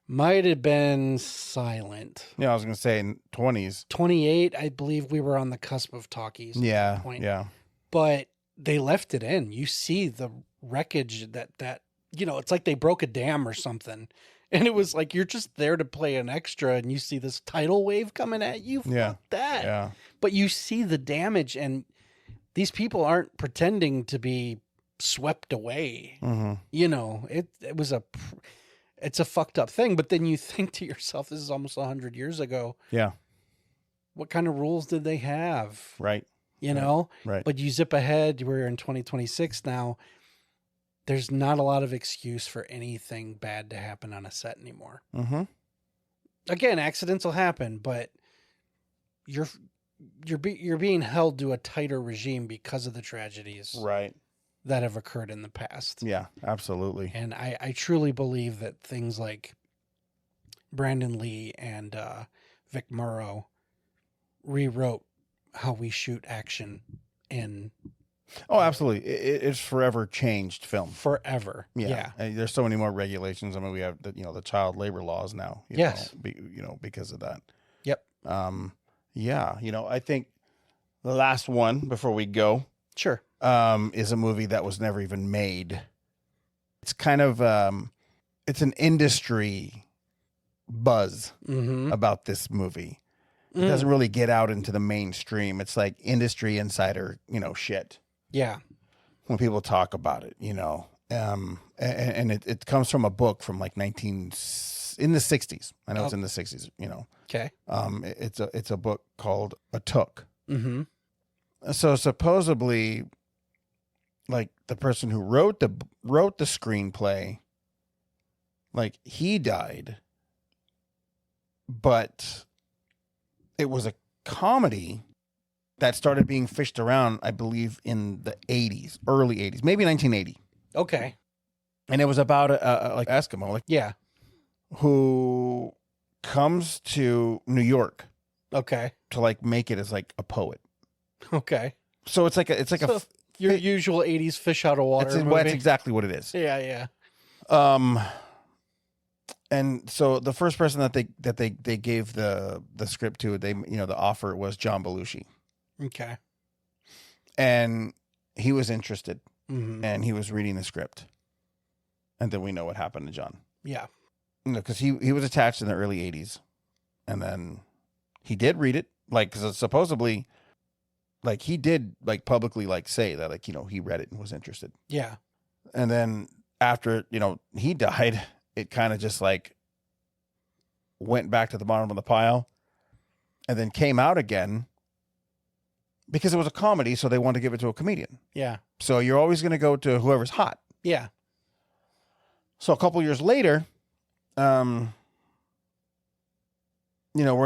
might have been silent. Yeah, I was gonna say in 20s. 28, I believe we were on the cusp of talkies. at Yeah, that point. yeah. But they left it in. You see the wreckage that it's like they broke a dam or something. And it was like you're just there to play an extra and you see this tidal wave coming at you. Yeah. Fuck that. Yeah. But you see the damage, and these people aren't pretending to be swept away. Mm-hmm. It's a fucked up thing. But then you think to yourself, this is almost 100 years ago. Yeah. What kind of rules did they have? Right. Right. But you zip ahead, we're in 2026 now. There's not a lot of excuse for anything bad to happen on a set anymore. Mm-hmm. Again, accidents will happen, but you're being held to a tighter regime because of the tragedies Right. that have occurred in the past. Yeah, absolutely. And I truly believe that things like Brandon Lee and Vic Morrow rewrote how we shoot action in Oh, absolutely. It's forever changed film. forever. Yeah. And there's so many more regulations. I mean, we have the child labor laws now. Yes. Because of that. Yep. Yeah. I think the last one before we go, Sure. is a movie that was never even made. It's kind of, it's an industry buzz Mm-hmm. about this movie. It doesn't really get out into the mainstream. It's like industry insider, shit. Yeah. When people talk about it, and it comes from a book from like in the 60s. I know it's in the 60s, Okay. It's a book called A Took. Mm-hmm. So supposedly, like the person who wrote the screenplay, like he died, but it was a comedy that started being fished around, I believe, in the 80s, early 80s, maybe 1980. Okay. And it was about a Eskimo, Yeah. who comes to New York Okay. to like make it as like a poet. Okay. So it's like So your usual 80s fish out of water movie. that's exactly what it is. Yeah. And so the first person that they gave the script to, the offer was John Belushi, Okay. and he was interested, Mm-hmm. and he was reading the script, and then we know what happened to John. Yeah. Because he was attached in the early 80s, and then he did read it, like, because supposedly, like, he did like publicly like say that, like, he read it and was interested, Yeah. and then after he died, it kind of just like went back to the bottom of the pile, and then came out again because it was a comedy, so they wanted to give it to a comedian. Yeah. So you're always going to go to whoever's hot. Yeah. So a couple years later, we're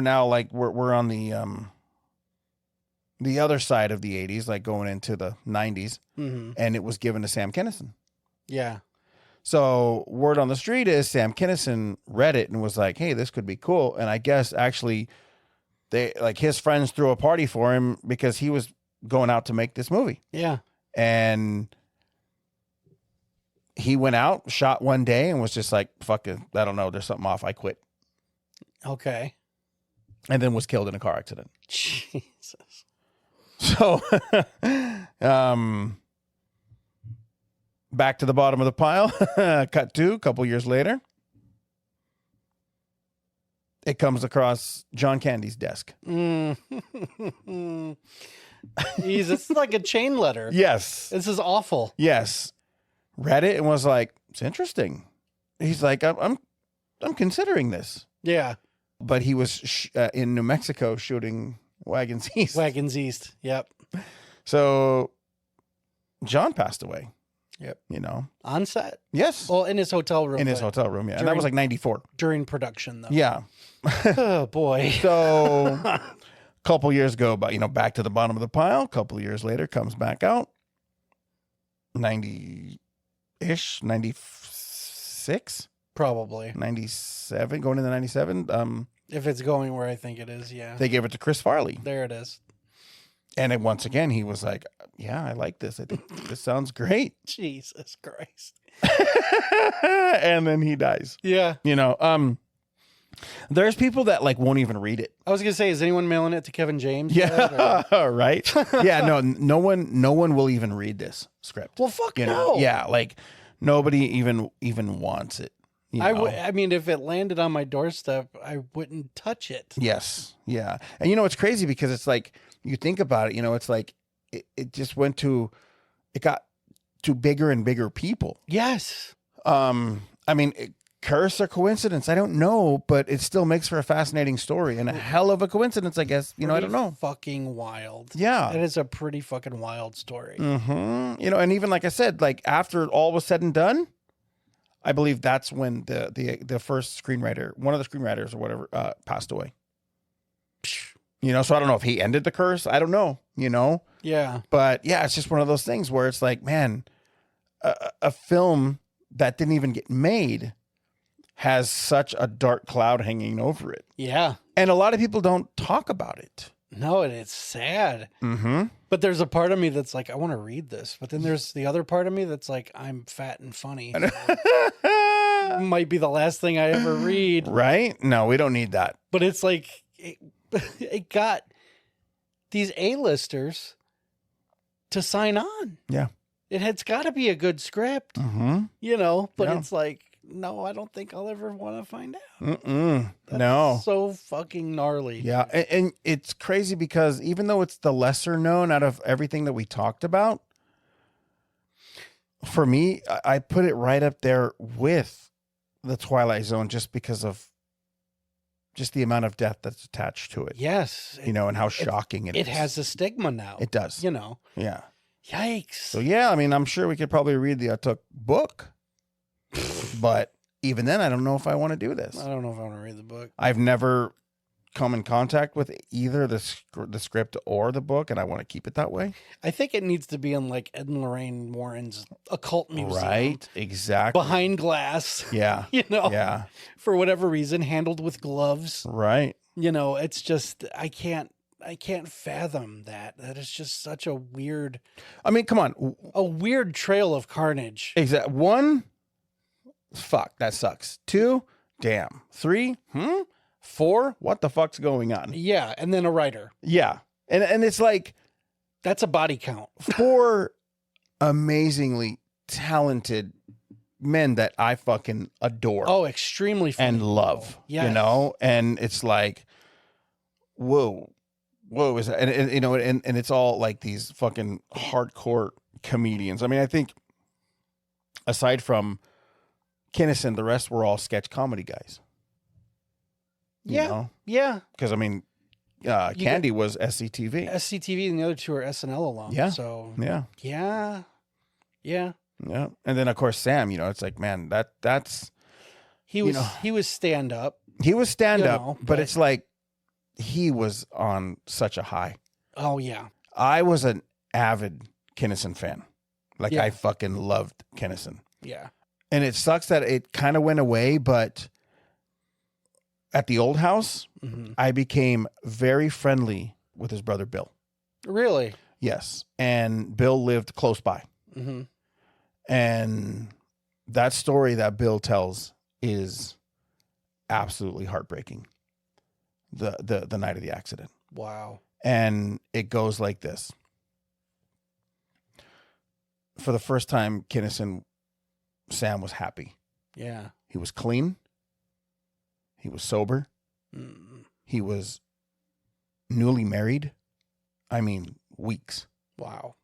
now like we're on the other side of the 80s, like going into the 90s, Mm-hmm. and it was given to Sam Kinison. Yeah. So word on the street is Sam Kinison read it and was like, "Hey, this could be cool." And I guess actually they like his friends threw a party for him because he was going out to make this movie. Yeah. And he went out, shot one day, and was just like, "Fuck it, I don't know, there's something off. I quit." Okay. And then was killed in a car accident. Jesus. So, back to the bottom of the pile. Cut to a couple years later. It comes across John Candy's desk. Jesus, it's like a chain letter. Yes. This is awful. Yes. read it and was like, it's interesting. He's like, I'm considering this. Yeah. But he was in New Mexico shooting Wagons East. Wagons East. Yep. So John passed away. Yep. You know. On set? Yes. Well, in his hotel room. In his hotel room, yeah. And that was like 94. During production, though. Yeah. Oh, boy. So a couple years go by, back to the bottom of the pile. A couple of years later, comes back out. 90-ish, 96? Probably. 97, going into 97. If it's going where I think it is, yeah. They gave it to Chris Farley. There it is. And then once again, he was like, yeah, I like this. I think this sounds great. Jesus Christ. And then he dies. Yeah. There's people that like won't even read it. I was going to say, is anyone mailing it to Kevin James? Yeah. Right. Yeah. No one will even read this script. Well, fuck no. Yeah. Like nobody even wants it. I mean, if it landed on my doorstep, I wouldn't touch it. Yes. Yeah. And it's crazy because it's like, you think about it, it's like it just it got to bigger and bigger people. Yes. I mean, curse or coincidence, I don't know, but it still makes for a fascinating story and a hell of a coincidence, I guess. I don't know. Fucking wild. Yeah. It is a pretty fucking wild story. Mm-hmm. And even like I said, like after all was said and done, I believe that's when the first screenwriter, one of the screenwriters or whatever, passed away. So I don't know if he ended the curse. I don't know, Yeah. But yeah, it's just one of those things where it's like, man, a film that didn't even get made has such a dark cloud hanging over it. Yeah. And a lot of people don't talk about it. No, and it's sad. Mm-hmm. But there's a part of me that's like, I want to read this. But then there's the other part of me that's like, I'm fat and funny. So might be the last thing I ever read. Right? No, we don't need that. But it's like, it got these A-listers to sign on. Yeah. It's got to be a good script, Mm-hmm. but Yeah. it's like, no, I don't think I'll ever want to find out. Mm-mm. That's No. so fucking gnarly. Yeah. And it's crazy because even though it's the lesser known out of everything that we talked about, for me, I put it right up there with the Twilight Zone just because of just the amount of death that's attached to it. Yes. And how shocking it is. It has a stigma now. It does. Yeah. Yikes. So, yeah, I mean, I'm sure we could probably read the Atuk book, but even then, I don't know if I want to do this. I don't know if I want to read the book. I've never come in contact with either the script or the book, and I want to keep it that way. I think it needs to be in like Ed and Lorraine Warren's occult museum. Right, exactly. Behind glass. Yeah. Yeah. For whatever reason, handled with gloves. Right. It's just, I can't fathom that. That is just such a weird. I mean, come on. A weird trail of carnage. Exactly. 1, fuck, that sucks. 2, damn. 3, 4, what the fuck's going on? Yeah, and then a writer. Yeah. And it's like, that's a body count. 4 amazingly talented men that I fucking adore. Oh, extremely funny and love. Yes. And it's like, whoa, is that? And it's all like these fucking hardcore comedians. I mean, I think aside from Kinnison, the rest were all sketch comedy guys. Yeah. Because I mean, Candy was SCTV. SCTV, and the other two are SNL alone. Yeah. So Yeah. Yeah. And then of course Sam, it's like, man, that's he was stand up. He was stand up, but but it's like he was on such a high. Oh yeah. I was an avid Kinnison fan. Like Yeah. I fucking loved Kinnison. Yeah. And it sucks that it kind of went away, but at the old house, I became very friendly with his brother Bill. Really? Yes. And Bill lived close by. Mm-hmm. And that story that Bill tells is absolutely heartbreaking. The night of the accident. Wow. And it goes like this. For the first time, Sam was happy. Yeah. He was clean. He was sober. Mm. He was newly married. I mean, weeks. Wow.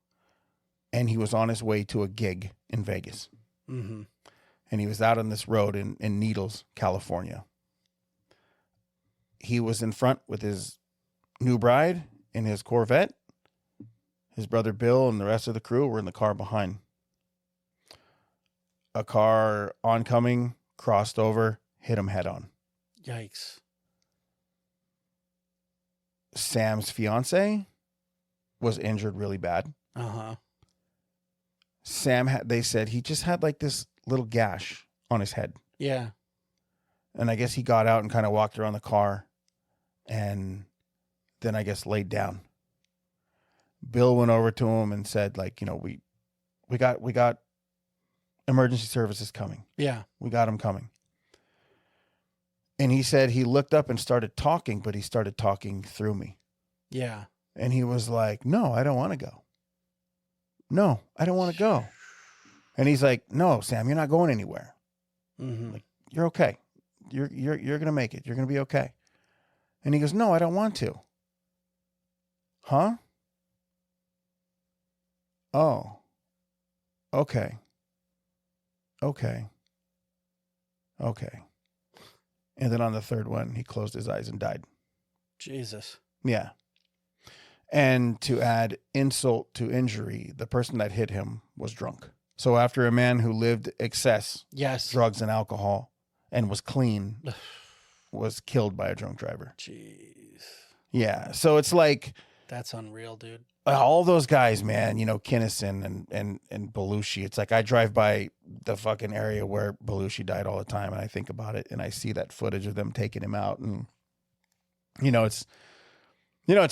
And he was on his way to a gig in Vegas. Mm-hmm. And he was out on this road in Needles, California. He was in front with his new bride in his Corvette. His brother Bill and the rest of the crew were in the car behind. A car oncoming crossed over, hit him head on. Yikes. Sam's fiance was injured really bad. Uh-huh. They said he just had like this little gash on his head. Yeah. And I guess he got out and kind of walked around the car and then I guess laid down. Bill went over to him and said, like, you know, we got emergency services coming. Yeah. We got them coming. And he said he looked up and started talking, but he started talking through me. Yeah. And he was like, no, I don't want to go. No, I don't want to go. And he's like, no, Sam, you're not going anywhere. Mm-hmm. Like, you're okay. You're going to make it. You're going to be okay. And he goes, no, I don't want to. Huh? Oh. Okay. Okay. Okay. And then on the third one, he closed his eyes and died. Jesus. Yeah. And to add insult to injury, the person that hit him was drunk. So after a man who lived excess, Yes, drugs and alcohol, and was clean, was killed by a drunk driver. Jeez. Yeah. So it's like That's unreal, dude. all those guys, man, you know, Kinnison and Belushi. It's like I drive by the fucking area where Belushi died all the time, and I think about it, and I see that footage of them taking him out, and it's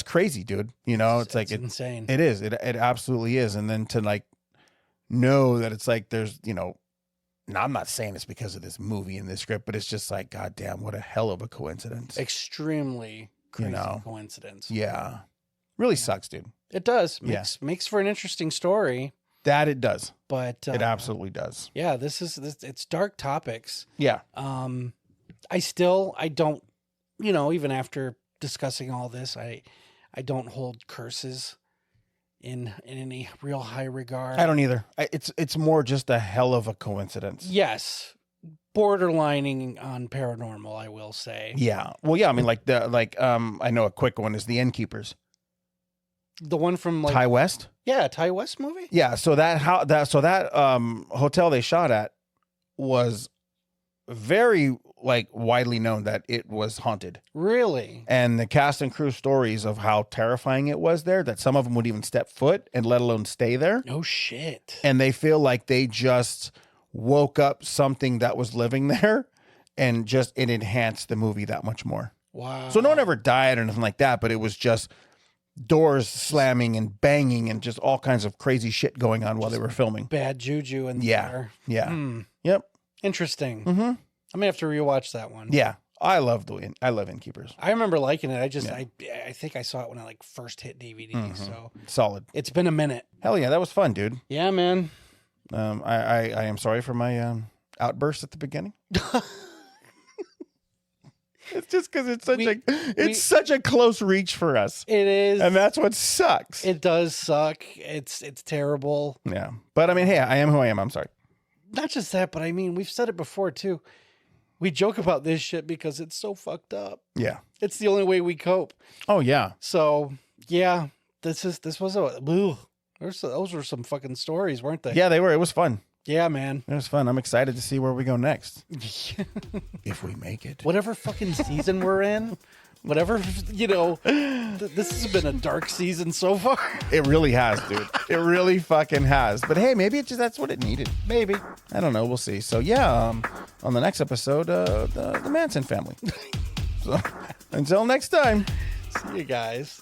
crazy, dude. It's like insane. It is. It absolutely is. And then to like know that it's like there's, now I'm not saying it's because of this movie and this script, but it's just like, goddamn, what a hell of a coincidence. Extremely crazy coincidence. Yeah. Really sucks, dude. It does. Makes for an interesting story. That it does. But it absolutely does. Yeah, it's dark topics. Yeah. I don't, even after discussing all this, I don't hold curses in any real high regard. I don't either. It's more just a hell of a coincidence. Yes. Borderlining on paranormal, I will say. Yeah. Well, yeah, I mean I know a quick one is The Innkeepers. The one from like Ty West? Yeah, Ty West movie? Yeah, so that hotel they shot at was very like widely known that it was haunted. Really? And the cast and crew stories of how terrifying it was there, that some of them would even step foot and let alone stay there. No shit. And they feel like they just woke up something that was living there and just it enhanced the movie that much more. Wow. So no one ever died or anything like that, but it was just doors slamming and banging and just all kinds of crazy shit going on while they were filming. Bad juju in there. Yeah. Yep. Interesting. Mm-hmm. I'm gonna have to rewatch that one. Yeah. I love Innkeepers. I remember liking it. I think I saw it when I like first hit DVD. Mm-hmm. So solid. It's been a minute. Hell yeah, that was fun, dude. Yeah, man. I am sorry for my outburst at the beginning. It's just because it's such a close reach for us. It is, and that's what sucks. It does suck. It's terrible. Yeah, but I mean, hey, I am who I am. I'm sorry. Not just that, but I mean, we've said it before too. We joke about this shit because it's so fucked up. Yeah, it's the only way we cope. Oh yeah. So yeah, this was those were some fucking stories, weren't they? Yeah, they were. It was fun. Yeah, man. It was fun. I'm excited to see where we go next. If we make it. Whatever fucking season we're in, whatever, this has been a dark season so far. It really has, dude. It really fucking has. But hey, maybe that's what it needed. Maybe. I don't know. We'll see. So yeah, on the next episode, the Manson family. So until next time. See you guys.